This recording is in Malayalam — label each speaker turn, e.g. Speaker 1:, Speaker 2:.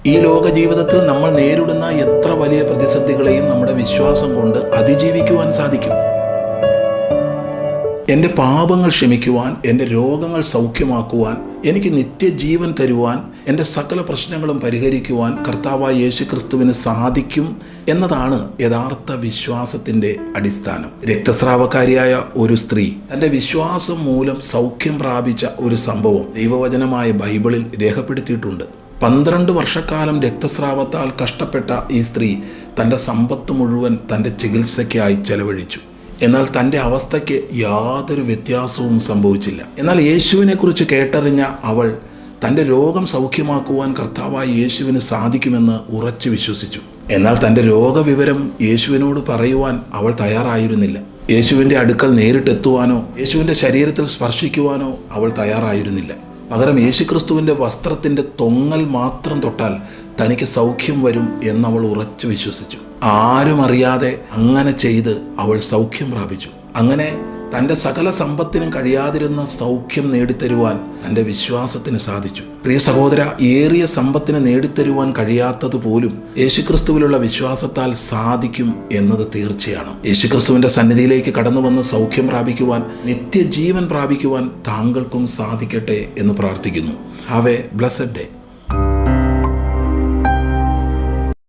Speaker 1: ഈ ലോക ജീവിതത്തിൽ നമ്മൾ നേരിടുന്ന എത്ര വലിയ പ്രതിസന്ധികളെയും നമ്മുടെ വിശ്വാസം കൊണ്ട് അതിജീവിക്കുവാൻ സാധിക്കും. എൻ്റെ പാപങ്ങൾ ക്ഷമിക്കുവാൻ, എൻ്റെ രോഗങ്ങൾ സൗഖ്യമാക്കുവാൻ, എനിക്ക് നിത്യജീവൻ തരുവാൻ, എൻ്റെ സകല പ്രശ്നങ്ങളും പരിഹരിക്കുവാൻ കർത്താവായ യേശുക്രിസ്തുവിന് സാധിക്കും എന്നതാണ് യഥാർത്ഥ വിശ്വാസത്തിൻ്റെ അടിസ്ഥാനം. രക്തസ്രാവക്കാരിയായ ഒരു സ്ത്രീ തൻ്റെ വിശ്വാസം മൂലം സൗഖ്യം പ്രാപിച്ച ഒരു സംഭവം ദൈവവചനമായ ബൈബിളിൽ രേഖപ്പെടുത്തിയിട്ടുണ്ട്. 12 വർഷക്കാലം രക്തസ്രാവത്താൽ കഷ്ടപ്പെട്ട ഈ സ്ത്രീ തൻ്റെ സമ്പത്ത് മുഴുവൻ തൻ്റെ ചികിത്സയ്ക്കായി ചെലവഴിച്ചു. എന്നാൽ തൻ്റെ അവസ്ഥയ്ക്ക് യാതൊരു വ്യത്യാസവും സംഭവിച്ചില്ല. എന്നാൽ യേശുവിനെക്കുറിച്ച് കേട്ടറിഞ്ഞ അവൾ തൻ്റെ രോഗം സൗഖ്യമാക്കുവാൻ കർത്താവായ യേശുവിന് സാധിക്കുമെന്ന് ഉറച്ചു വിശ്വസിച്ചു. എന്നാൽ തൻ്റെ രോഗവിവരം യേശുവിനോട് പറയുവാൻ അവൾ തയ്യാറായിരുന്നില്ല. യേശുവിൻ്റെ അടുക്കൽ നേരിട്ടെത്തുവാനോ യേശുവിൻ്റെ ശരീരത്തിൽ സ്പർശിക്കുവാനോ അവൾ തയ്യാറായിരുന്നില്ല. പകരം യേശുക്രിസ്തുവിൻ്റെ വസ്ത്രത്തിൻ്റെ തൊങ്ങൽ മാത്രം തൊട്ടാൽ തനിക്ക് സൗഖ്യം വരും എന്നവൾ ഉറച്ചു വിശ്വസിച്ചു. ആരും അറിയാതെ അങ്ങനെ ചെയ്ത് അവൾ സൗഖ്യം പ്രാപിച്ചു. അങ്ങനെ തൻ്റെ സകല സമ്പത്തിനും കഴിയാതിരുന്ന സൗഖ്യം നേടിത്തരുവാൻ തൻ്റെ വിശ്വാസത്തിന് സാധിച്ചു. പ്രിയ സഹോദര, ഏറിയ സമ്പത്തിന് നേടിത്തരുവാൻ കഴിയാത്തതുപോലും യേശുക്രിസ്തുവിലുള്ള വിശ്വാസത്താൽ സാധിക്കും എന്നത് തീർച്ചയാണ്. യേശുക്രിസ്തുവിൻ്റെ സന്നിധിയിലേക്ക് കടന്നു വന്ന് സൗഖ്യം പ്രാപിക്കുവാൻ, നിത്യജീവൻ പ്രാപിക്കുവാൻ താങ്കൾക്കും സാധിക്കട്ടെ എന്ന് പ്രാർത്ഥിക്കുന്നു. Have A blessed day.